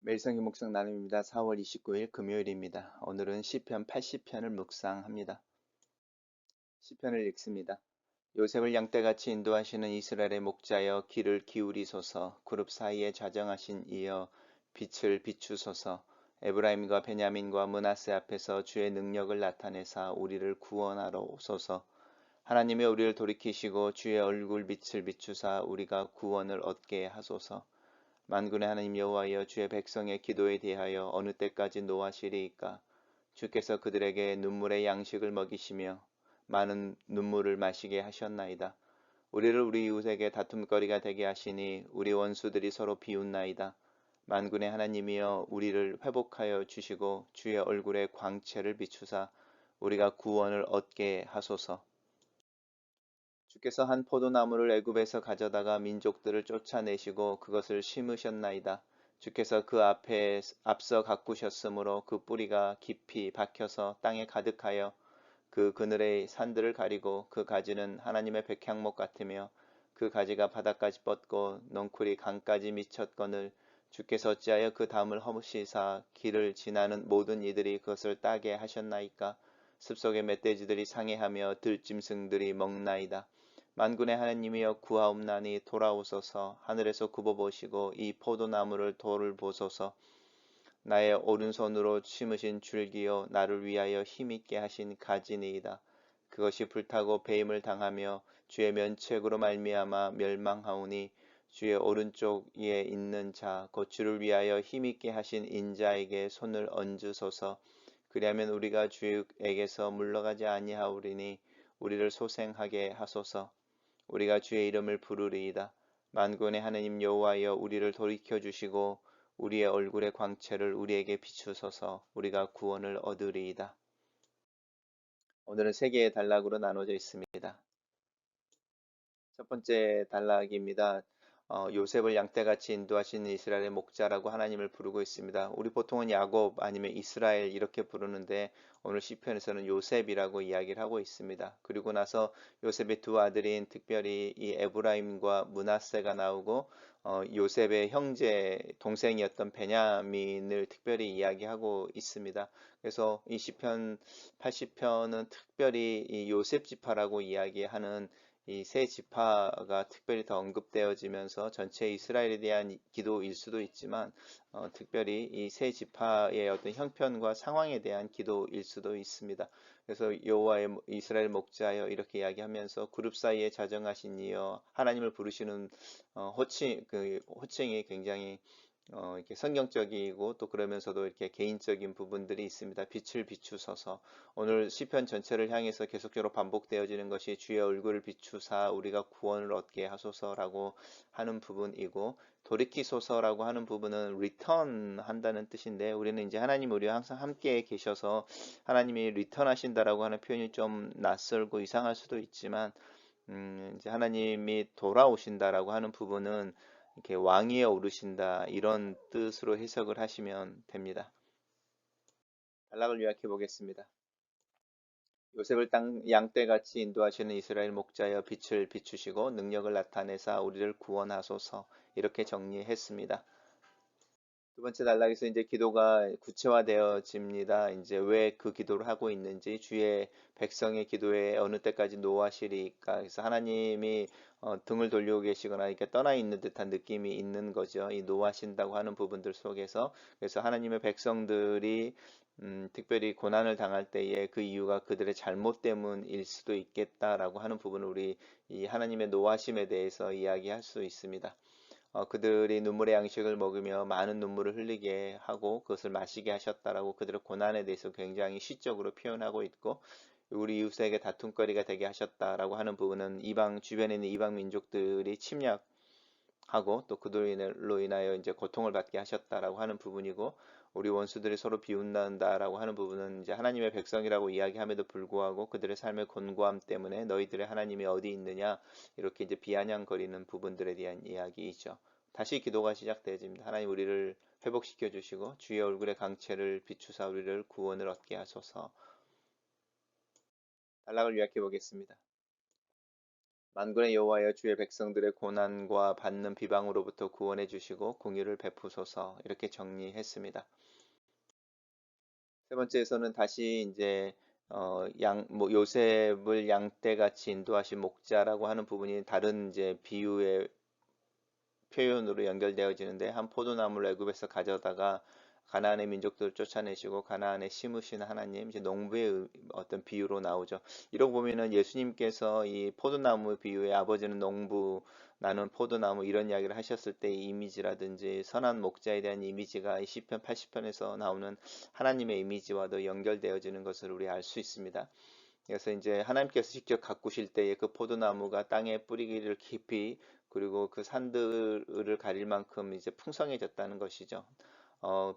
매일성경 묵상 나눔입니다. 4월 29일 금요일입니다. 오늘은 시편 80편을 묵상합니다. 시편을 읽습니다. 요셉을 양떼같이 인도하시는 이스라엘의 목자여 귀를 기울이소서. 그룹 사이에 자정하신 이여 빛을 비추소서. 에브라임과 베냐민과 므낫세 앞에서 주의 능력을 나타내사 우리를 구원하러 오소서. 하나님이 우리를 돌이키시고 주의 얼굴 빛을 비추사 우리가 구원을 얻게 하소서. 만군의 하나님 여호와여, 주의 백성의 기도에 대하여 어느 때까지 노하시리이까? 주께서 그들에게 눈물의 양식을 먹이시며 많은 눈물을 마시게 하셨나이다. 우리를 우리 이웃에게 다툼거리가 되게 하시니 우리 원수들이 서로 비웃나이다. 만군의 하나님이여, 우리를 회복하여 주시고 주의 얼굴에 광채를 비추사 우리가 구원을 얻게 하소서. 주께서 한 포도나무를 애굽에서 가져다가 민족들을 쫓아내시고 그것을 심으셨나이다. 주께서 그 앞에 앞서 가꾸셨으므로 그 뿌리가 깊이 박혀서 땅에 가득하여 그 그늘의 산들을 가리고 그 가지는 하나님의 백향목 같으며 그 가지가 바닥까지 뻗고 넝쿨이 강까지 미쳤거늘 주께서 어찌하여 그 담을 허무시사 길을 지나는 모든 이들이 그것을 따게 하셨나이까? 습속의 멧돼지들이 상해하며 들짐승들이 먹나이다. 만군의 하나님이여, 구하옵나니 돌아오소서. 하늘에서 굽어보시고 이 포도나무를 돌을 보소서. 나의 오른손으로 심으신 줄기요 나를 위하여 힘있게 하신 가지니이다. 그것이 불타고 배임을 당하며 주의 면책으로 말미암아 멸망하오니 주의 오른쪽에 있는 자 곧 주를 위하여 힘있게 하신 인자에게 손을 얹으소서. 그리하면 우리가 주에게서 물러가지 아니하오리니 우리를 소생하게 하소서. 우리가 주의 이름을 부르리이다. 만군의 하나님 여호와여, 우리를 돌이켜 주시고 우리의 얼굴의 광채를 우리에게 비추소서. 우리가 구원을 얻으리이다. 오늘은 세 개의 단락으로 나눠져 있습니다. 첫 번째 단락입니다. 요셉을 양떼같이 인도하시는 이스라엘의 목자라고 하나님을 부르고 있습니다. 우리 보통은 야곱 아니면 이스라엘 이렇게 부르는데 오늘 시편에서는 요셉이라고 이야기를 하고 있습니다. 그리고 나서 요셉의 두 아들인 특별히 이 에브라임과 므낫세가 나오고 요셉의 형제 동생이었던 베냐민을 특별히 이야기하고 있습니다. 그래서 이 시편 80편은 특별히 이 요셉 지파라고 이야기하는 이 세 지파가 특별히 더 언급되어지면서 전체 이스라엘에 대한 기도일 수도 있지만 특별히 이 세 지파의 어떤 형편과 상황에 대한 기도일 수도 있습니다. 그래서 여호와의 이스라엘 목자여 이렇게 이야기하면서 그룹 사이에 자정하신 이여, 하나님을 부르시는 호칭이 굉장히 이렇게 성경적이고 또 그러면서도 이렇게 개인적인 부분들이 있습니다. 빛을 비추소서. 오늘 시편 전체를 향해서 계속적으로 반복되어지는 것이 주의 얼굴을 비추사 우리가 구원을 얻게 하소서라고 하는 부분이고, 돌이키소서라고 하는 부분은 return 한다는 뜻인데, 우리는 이제 하나님 우리와 항상 함께 계셔서 하나님이 return 하신다라고 하는 표현이 좀 낯설고 이상할 수도 있지만 이제 하나님이 돌아오신다라고 하는 부분은 이렇게 왕위에 오르신다 이런 뜻으로 해석을 하시면 됩니다. 단락을 요약해 보겠습니다. 요셉을 땅 양떼같이 인도하시는 이스라엘 목자여, 빛을 비추시고 능력을 나타내사 우리를 구원하소서, 이렇게 정리했습니다. 두 번째 단락에서 이제 기도가 구체화되어집니다. 이제 왜 그 기도를 하고 있는지, 주의 백성의 기도에 어느 때까지 노하시리까. 그래서 하나님이 등을 돌리고 계시거나 이렇게 떠나 있는 듯한 느낌이 있는 거죠. 이 노하신다고 하는 부분들 속에서. 그래서 하나님의 백성들이 특별히 고난을 당할 때에 그 이유가 그들의 잘못 때문일 수도 있겠다라고 하는 부분을 우리 이 하나님의 노하심에 대해서 이야기할 수 있습니다. 그들이 눈물의 양식을 먹으며 많은 눈물을 흘리게 하고 그것을 마시게 하셨다라고 그들의 고난에 대해서 굉장히 시적으로 표현하고 있고, 우리 이웃에게 다툼거리가 되게 하셨다라고 하는 부분은 이방 주변에 있는 이방 민족들이 침략하고 또 그들로 인하여 이제 고통을 받게 하셨다라고 하는 부분이고, 우리 원수들이 서로 비웃는다라고 하는 부분은 이제 하나님의 백성이라고 이야기함에도 불구하고 그들의 삶의 곤고함 때문에 너희들의 하나님이 어디 있느냐 이렇게 이제 비아냥거리는 부분들에 대한 이야기이죠. 다시 기도가 시작되어집니다. 하나님, 우리를 회복시켜 주시고 주의 얼굴의 강체를 비추사 우리를 구원을 얻게 하소서. 단락을 요약해 보겠습니다. 만군의 여호와여 주의 백성들의 고난과 받는 비방으로부터 구원해 주시고 공의를 베푸소서 이렇게 정리했습니다. 세 번째에서는 다시 이제 요셉을 양떼같이 인도하신 목자라고 하는 부분이 다른 이제 비유의 표현으로 연결되어지는데 한 포도나무를 애굽에서 가져다가 가나안의 민족들을 쫓아내시고 가나안에 심으신 하나님 이제 농부의 어떤 비유로 나오죠. 이러고 보면은 예수님께서 이 포도나무 비유에 아버지는 농부 나는 포도나무 이런 이야기를 하셨을 때 이 이미지라든지 선한 목자에 대한 이미지가 이 시편 80편에서 나오는 하나님의 이미지와도 연결되어지는 것을 우리 알 수 있습니다. 그래서 이제 하나님께서 직접 가꾸실 때에 그 포도나무가 땅에 뿌리기를 깊이 그리고 그 산들을 가릴 만큼 이제 풍성해졌다는 것이죠.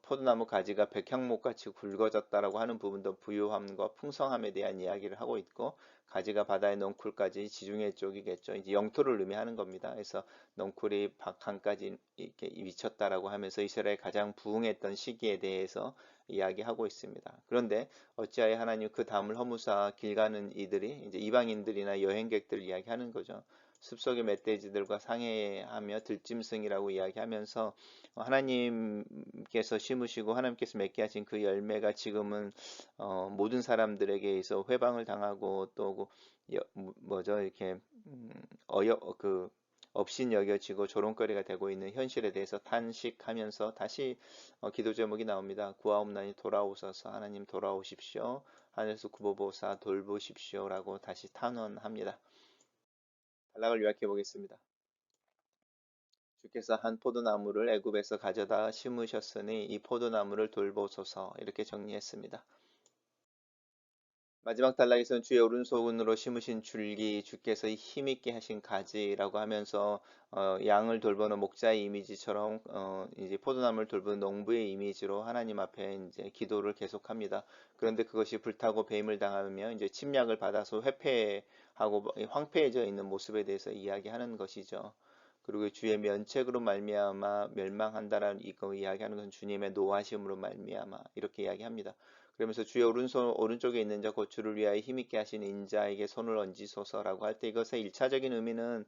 포도나무 가지가 백향목같이 굵어졌다라고 하는 부분도 부유함과 풍성함에 대한 이야기를 하고 있고 가지가 바다의 넝쿨까지 지중해 쪽이겠죠. 이제 영토를 의미하는 겁니다. 그래서 넝쿨이 박한까지 이렇게 미쳤다라고 하면서 이스라엘 가장 부흥했던 시기에 대해서 이야기하고 있습니다. 그런데 어찌하여 하나님 그 담을 허무사 길 가는 이들이 이제 이방인들이나 여행객들 이야기하는 거죠. 숲속의 멧돼지들과 상해하며 들짐승이라고 이야기하면서 하나님께서 심으시고 하나님께서 맺게 하신 그 열매가 지금은 모든 사람들에게 서 회방을 당하고 또 뭐죠 이렇게 그 업신 여겨지고 조롱거리가 되고 있는 현실에 대해서 탄식하면서 다시 기도 제목이 나옵니다. 구하옵나니 돌아오소서 하나님 돌아오십시오. 하늘에서 구보보사 돌보십시오라고 다시 탄원합니다. 단락을 요약해 보겠습니다. 주께서 한 포도나무를 애굽에서 가져다 심으셨으니 이 포도나무를 돌보소서 이렇게 정리했습니다. 마지막 단락에서는 주의 오른손으로 심으신 줄기, 주께서 힘있게 하신 가지라고 하면서 양을 돌보는 목자의 이미지처럼 이제 포도나무를 돌보는 농부의 이미지로 하나님 앞에 이제 기도를 계속합니다. 그런데 그것이 불타고 배임을 당하며 이제 침략을 받아서 회폐하고 황폐해져 있는 모습에 대해서 이야기하는 것이죠. 그리고 주의 면책으로 말미암아 멸망한다라는 이거 이야기하는 것은 주님의 노하심으로 말미암아 이렇게 이야기합니다. 그러면서 주의 오른쪽에 있는 자 곧 주를 위하여 힘있게 하신 인자에게 손을 얹으소서라고 할 때 이것의 일차적인 의미는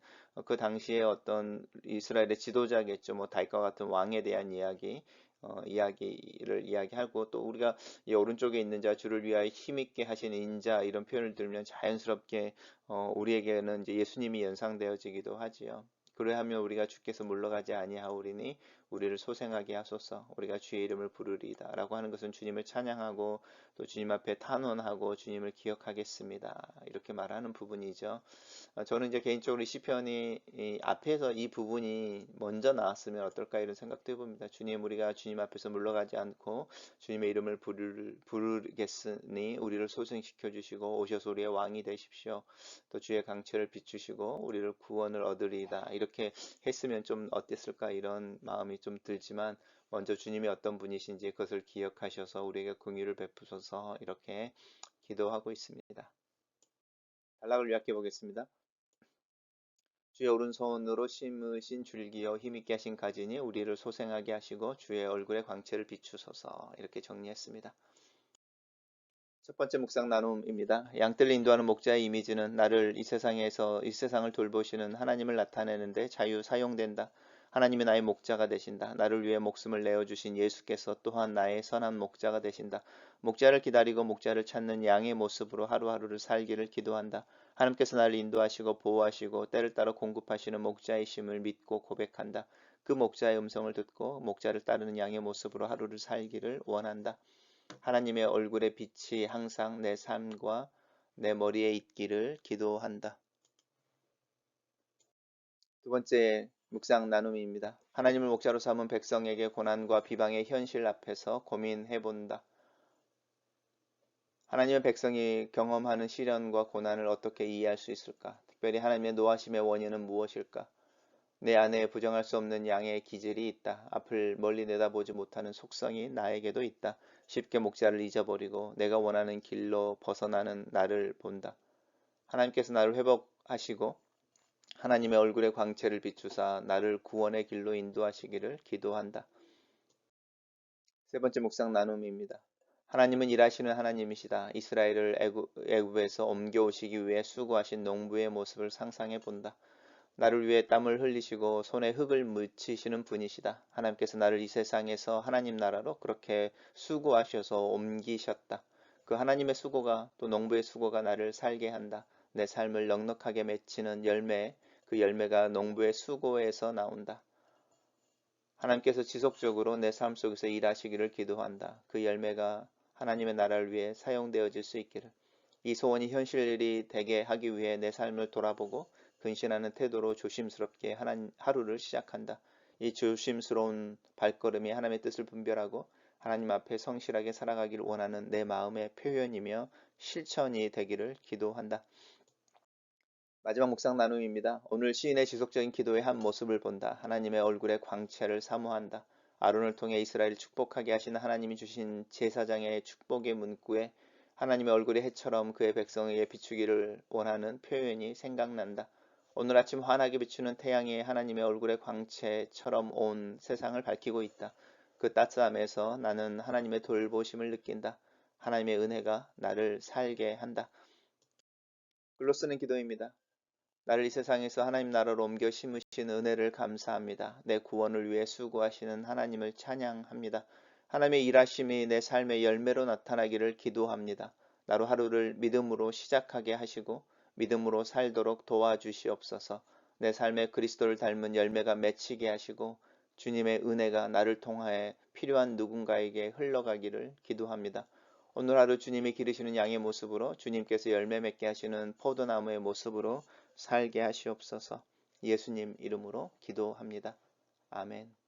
그 당시에 어떤 이스라엘의 지도자겠죠. 뭐 다윗과 같은 왕에 대한 이야기를 이야기하고 또 우리가 이 오른쪽에 있는 자 주를 위하여 힘있게 하신 인자 이런 표현을 들으면 자연스럽게 우리에게는 이제 예수님이 연상되어지기도 하지요. 그러하면 우리가 주께서 물러가지 아니하오리니 우리를 소생하게 하소서 우리가 주의 이름을 부르리이다 라고 하는 것은 주님을 찬양하고 또 주님 앞에 탄원하고 주님을 기억하겠습니다 이렇게 말하는 부분이죠. 저는 이제 개인적으로 이 시편이 이 앞에서 이 부분이 먼저 나왔으면 어떨까 이런 생각도 해봅니다. 주님 우리가 주님 앞에서 물러가지 않고 주님의 이름을 부르겠으니 우리를 소생시켜 주시고 오셔서 우리의 왕이 되십시오. 또 주의 강체를 비추시고 우리를 구원을 얻으리이다. 이렇게 했으면 좀 어땠을까 이런 마음이 좀 들지만 먼저 주님이 어떤 분이신지 그것을 기억하셔서 우리에게 긍휼을 베푸소서 이렇게 기도하고 있습니다. 단락을 요약해 보겠습니다. 주의 오른손으로 심으신 줄기여 힘있게 하신 가지니 우리를 소생하게 하시고 주의 얼굴에 광채를 비추소서 이렇게 정리했습니다. 첫 번째 묵상 나눔입니다. 양떼를 인도하는 목자의 이미지는 나를 이 세상에서 이 세상을 돌보시는 하나님을 나타내는데 자유 사용된다. 하나님이 나의 목자가 되신다. 나를 위해 목숨을 내어주신 예수께서 또한 나의 선한 목자가 되신다. 목자를 기다리고 목자를 찾는 양의 모습으로 하루하루를 살기를 기도한다. 하나님께서 나를 인도하시고 보호하시고 때를 따라 공급하시는 목자이심을 믿고 고백한다. 그 목자의 음성을 듣고 목자를 따르는 양의 모습으로 하루를 살기를 원한다. 하나님의 얼굴의 빛이 항상 내 삶과 내 머리에 있기를 기도한다. 두 번째 묵상 나눔입니다. 하나님을 목자로 삼은 백성에게 고난과 비방의 현실 앞에서 고민해 본다. 하나님의 백성이 경험하는 시련과 고난을 어떻게 이해할 수 있을까? 특별히 하나님의 노하심의 원인은 무엇일까? 내 안에 부정할 수 없는 양의 기질이 있다. 앞을 멀리 내다보지 못하는 속성이 나에게도 있다. 쉽게 목자를 잊어버리고 내가 원하는 길로 벗어나는 나를 본다. 하나님께서 나를 회복하시고 하나님의 얼굴의 광채를 비추사 나를 구원의 길로 인도하시기를 기도한다. 세 번째 묵상 나눔입니다. 하나님은 일하시는 하나님이시다. 이스라엘을 애굽에서 옮겨오시기 위해 수고하신 농부의 모습을 상상해 본다. 나를 위해 땀을 흘리시고 손에 흙을 묻히시는 분이시다. 하나님께서 나를 이 세상에서 하나님 나라로 그렇게 수고하셔서 옮기셨다. 그 하나님의 수고가 또 농부의 수고가 나를 살게 한다. 내 삶을 넉넉하게 맺히는 열매, 그 열매가 농부의 수고에서 나온다. 하나님께서 지속적으로 내 삶 속에서 일하시기를 기도한다. 그 열매가 하나님의 나라를 위해 사용되어질 수 있기를. 이 소원이 현실이 되게 하기 위해 내 삶을 돌아보고 근신하는 태도로 조심스럽게 하루를 시작한다. 이 조심스러운 발걸음이 하나님의 뜻을 분별하고 하나님 앞에 성실하게 살아가기를 원하는 내 마음의 표현이며 실천이 되기를 기도한다. 마지막 묵상 나눔입니다. 오늘 시인의 지속적인 기도의 한 모습을 본다. 하나님의 얼굴의 광채를 사모한다. 아론을 통해 이스라엘을 축복하게 하시는 하나님이 주신 제사장의 축복의 문구에 하나님의 얼굴이 해처럼 그의 백성에게 비추기를 원하는 표현이 생각난다. 오늘 아침 환하게 비추는 태양이 하나님의 얼굴의 광채처럼 온 세상을 밝히고 있다. 그 따스함에서 나는 하나님의 돌보심을 느낀다. 하나님의 은혜가 나를 살게 한다. 글로 쓰는 기도입니다. 나를 이 세상에서 하나님 나라로 옮겨 심으신 은혜를 감사합니다. 내 구원을 위해 수고하시는 하나님을 찬양합니다. 하나님의 일하심이 내 삶의 열매로 나타나기를 기도합니다. 나로 하루를 믿음으로 시작하게 하시고 믿음으로 살도록 도와주시옵소서. 내 삶에 그리스도를 닮은 열매가 맺히게 하시고 주님의 은혜가 나를 통하여 필요한 누군가에게 흘러가기를 기도합니다. 오늘 하루 주님이 기르시는 양의 모습으로 주님께서 열매 맺게 하시는 포도나무의 모습으로 살게 하시옵소서. 예수님 이름으로 기도합니다. 아멘.